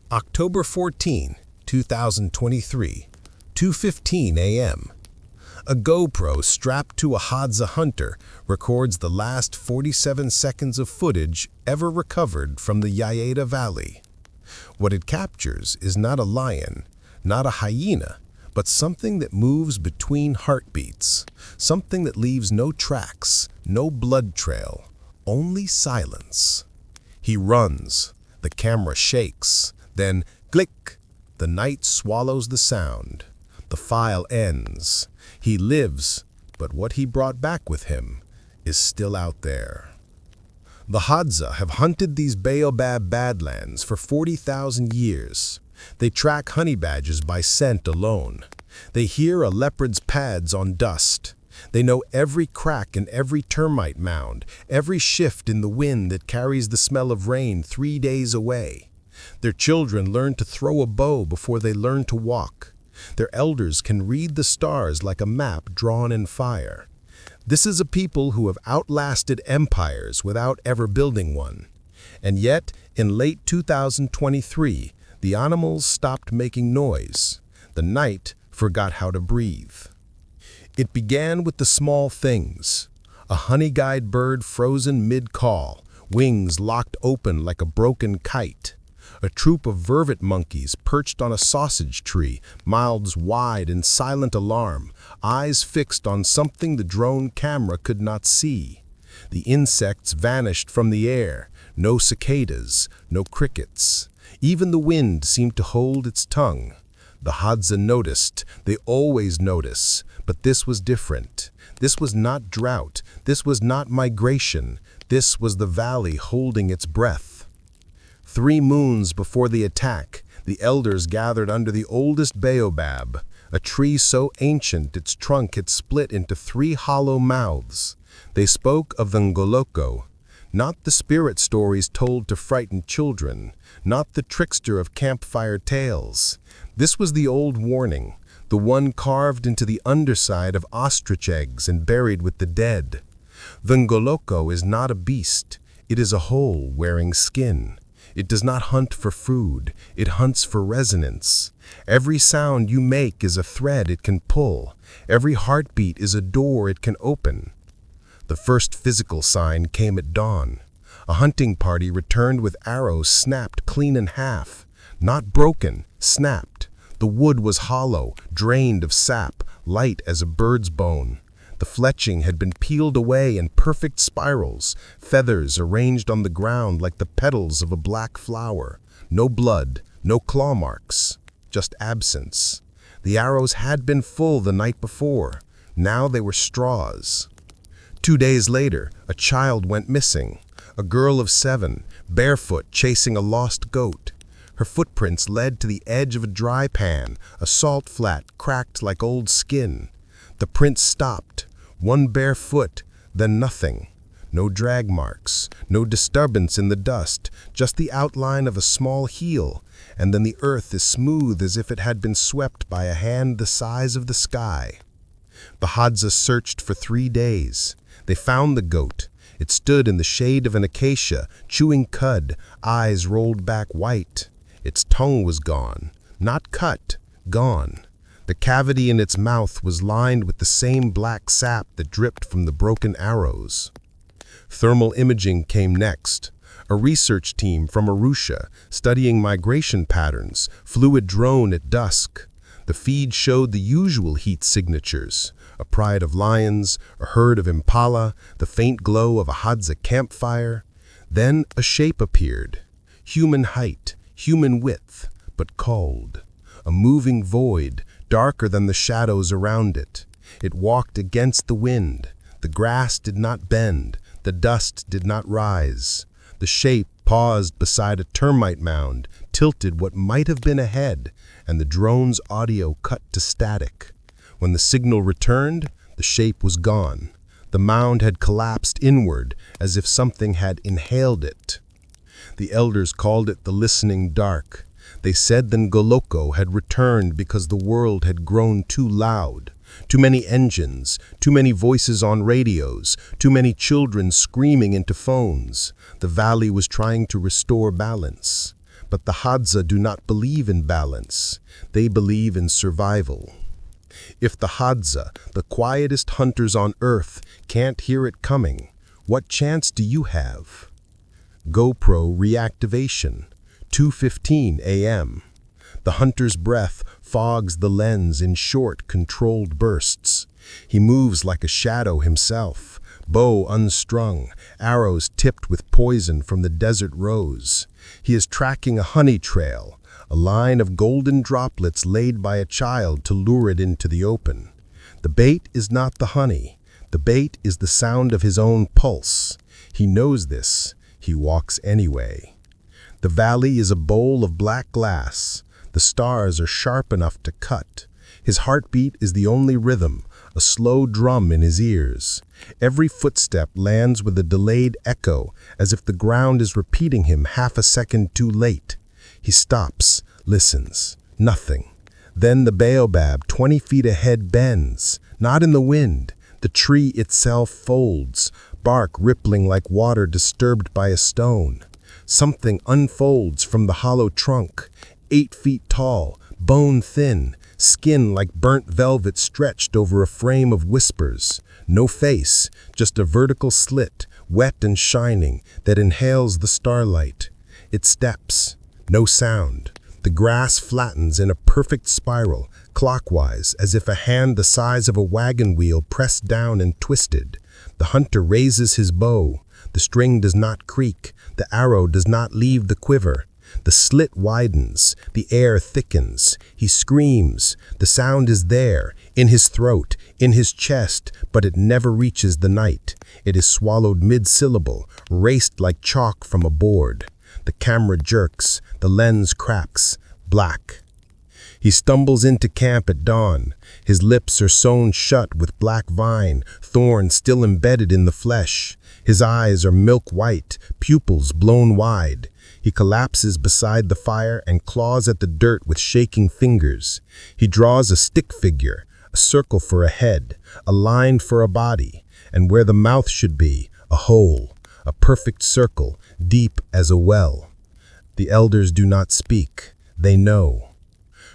October 14, 2023, 2:15 a.m. A GoPro strapped to a Hadza hunter records the last 47 seconds of footage ever recovered from the Yaeda Valley. What it captures is not a lion, not a hyena, but something that moves between heartbeats, something that leaves no tracks, no blood trail, only silence. He runs, the camera shakes, then click, the night swallows the sound. The file ends. He lives, but what he brought back with him is still out there. The Hadza have hunted these Baobab badlands for 40,000 years. They track honey badgers by scent alone. They hear a leopard's pads on dust. They know every crack in every termite mound, every shift in the wind that carries the smell of rain 3 days away. Their children learn to throw a bow before they learn to walk. Their elders can read the stars like a map drawn in fire. This is a people who have outlasted empires without ever building one. And yet, in late 2023, the animals stopped making noise. The night forgot how to breathe. It began with the small things. A honey-guide bird frozen mid-call, wings locked open like a broken kite. A troop of vervet monkeys perched on a sausage tree, mouths wide in silent alarm, eyes fixed on something the drone camera could not see. The insects vanished from the air, no cicadas, no crickets. Even the wind seemed to hold its tongue. The Hadza noticed, they always notice, but this was different. This was not drought, this was not migration, this was the valley holding its breath. 3 moons before the attack, the elders gathered under the oldest baobab, a tree so ancient its trunk had split into 3 hollow mouths. They spoke of the Ngoloko, not the spirit stories told to frighten children, not the trickster of campfire tales. This was the old warning, the one carved into the underside of ostrich eggs and buried with the dead. The Ngoloko is not a beast, it is a hole wearing skin. It does not hunt for food, it hunts for resonance. Every sound you make is a thread it can pull. Every heartbeat is a door it can open. The first physical sign came at dawn. A hunting party returned with arrows snapped clean in half. Not broken, snapped. The wood was hollow, drained of sap, light as a bird's bone. The fletching had been peeled away in perfect spirals, feathers arranged on the ground like the petals of a black flower. No blood, no claw marks, just absence. The arrows had been full the night before. Now they were straws. 2 days later, a child went missing. A girl of 7, barefoot, chasing a lost goat. Her footprints led to the edge of a dry pan, a salt flat cracked like old skin. The print stopped, 1 bare foot, then nothing. No drag marks, no disturbance in the dust, just the outline of a small heel, and then the earth is smooth as if it had been swept by a hand the size of the sky. The Hadza searched for 3 days. They found the goat. It stood in the shade of an acacia, chewing cud, eyes rolled back white. Its tongue was gone, not cut, gone. The cavity in its mouth was lined with the same black sap that dripped from the broken arrows. Thermal imaging came next. A research team from Arusha, studying migration patterns, flew a drone at dusk. The feed showed the usual heat signatures, a pride of lions, a herd of impala, the faint glow of a Hadza campfire. Then a shape appeared. Human height, human width, but cold. A moving void, darker than the shadows around it. It walked against the wind. The grass did not bend. The dust did not rise. The shape paused beside a termite mound, tilted what might have been a head, and the drone's audio cut to static. When the signal returned, the shape was gone. The mound had collapsed inward, as if something had inhaled it. The elders called it the listening dark. They said the Ngoloko had returned because the world had grown too loud. Too many engines, too many voices on radios, too many children screaming into phones. The valley was trying to restore balance. But the Hadza do not believe in balance. They believe in survival. If the Hadza, the quietest hunters on earth, can't hear it coming, what chance do you have? GoPro reactivation, 2:15 a.m. The hunter's breath fogs the lens in short, controlled bursts. He moves like a shadow himself, bow unstrung, arrows tipped with poison from the desert rose. He is tracking a honey trail, a line of golden droplets laid by a child to lure it into the open. The bait is not the honey. The bait is the sound of his own pulse. He knows this. He walks anyway. The valley is a bowl of black glass. The stars are sharp enough to cut. His heartbeat is the only rhythm, a slow drum in his ears. Every footstep lands with a delayed echo, as if the ground is repeating him half a second too late. He stops, listens. Nothing. Then the baobab 20 feet ahead bends, not in the wind. The tree itself folds, bark rippling like water disturbed by a stone. Something unfolds from the hollow trunk, 8 feet tall, bone thin, skin like burnt velvet stretched over a frame of whispers. No face, just a vertical slit, wet and shining, that inhales the starlight. It steps. No sound. The grass flattens in a perfect spiral, clockwise, as if a hand the size of a wagon wheel pressed down and twisted. The hunter raises his bow. The string does not creak. The arrow does not leave the quiver. The slit widens. The air thickens. He screams. The sound is there, in his throat, in his chest, but it never reaches the night. It is swallowed mid-syllable, raced like chalk from a board. The camera jerks. The lens cracks. Black. He stumbles into camp at dawn. His lips are sewn shut with black vine, thorns still embedded in the flesh. His eyes are milk white, pupils blown wide. He collapses beside the fire and claws at the dirt with shaking fingers. He draws a stick figure, a circle for a head, a line for a body, and where the mouth should be, a hole, a perfect circle, deep as a well. The elders do not speak. They know.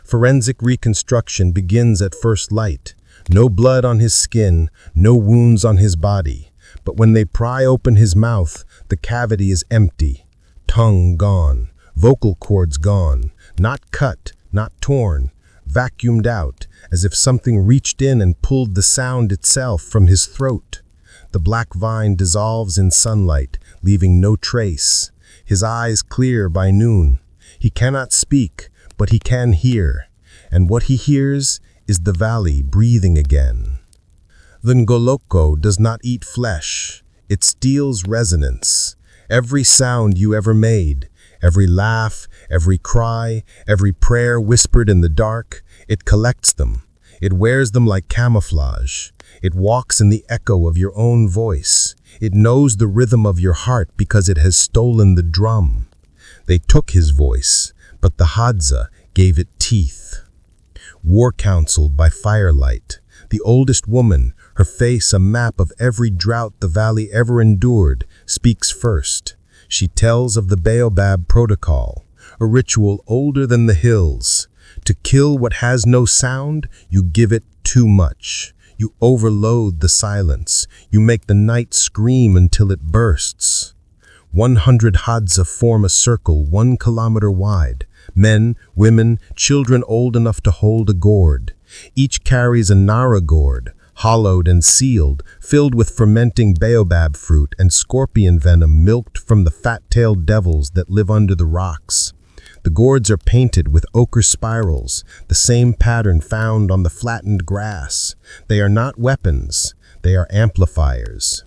Forensic reconstruction begins at first light. No blood on his skin, no wounds on his body. But when they pry open his mouth, the cavity is empty. Tongue gone, vocal cords gone, not cut, not torn, vacuumed out, as if something reached in and pulled the sound itself from his throat. The black vine dissolves in sunlight, leaving no trace. His eyes clear by noon. He cannot speak, but he can hear, and what he hears is the valley breathing again. The Ngoloko does not eat flesh. It steals resonance. Every sound you ever made, every laugh, every cry, every prayer whispered in the dark, it collects them. It wears them like camouflage. It walks in the echo of your own voice. It knows the rhythm of your heart because it has stolen the drum. They took his voice, but the Hadza gave it teeth. War counsel by firelight. The oldest woman, her face a map of every drought the valley ever endured, speaks first. She tells of the Baobab Protocol, a ritual older than the hills. To kill what has no sound, you give it too much. You overload the silence. You make the night scream until it bursts. 100 Hadza form a circle 1 kilometer wide. Men, women, children old enough to hold a gourd. Each carries a nara gourd, hollowed and sealed, filled with fermenting baobab fruit and scorpion venom milked from the fat-tailed devils that live under the rocks. The gourds are painted with ochre spirals, the same pattern found on the flattened grass. They are not weapons, they are amplifiers.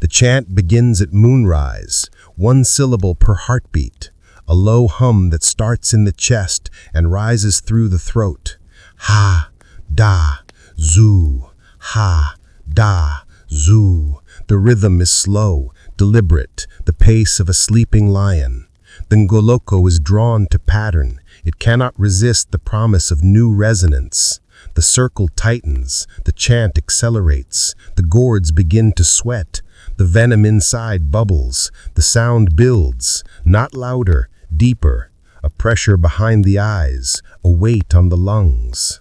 The chant begins at moonrise, 1 syllable per heartbeat, a low hum that starts in the chest and rises through the throat. Ha, da, zu, ha, da, zu. The rhythm is slow, deliberate, the pace of a sleeping lion. The Ngoloko is drawn to pattern. It cannot resist the promise of new resonance. The circle tightens, the chant accelerates, the gourds begin to sweat, the venom inside bubbles, the sound builds, not louder, deeper, a pressure behind the eyes, a weight on the lungs.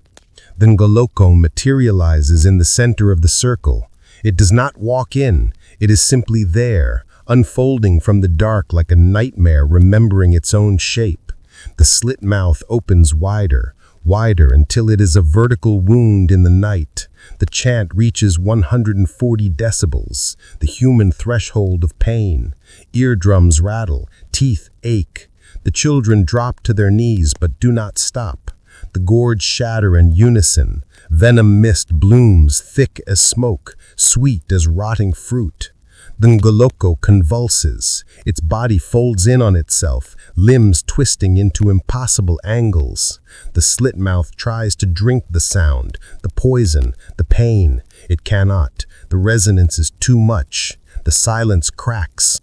Then Goloko materializes in the center of the circle. It does not walk in, it is simply there, unfolding from the dark like a nightmare remembering its own shape. The slit mouth opens wider, wider until it is a vertical wound in the night. The chant reaches 140 decibels, the human threshold of pain. Eardrums rattle, teeth ache. The children drop to their knees but do not stop. The gourds shatter in unison. Venom mist blooms thick as smoke, sweet as rotting fruit. Then Goloko convulses. Its body folds in on itself, limbs twisting into impossible angles. The slit mouth tries to drink the sound, the poison, the pain. It cannot. The resonance is too much. The silence cracks.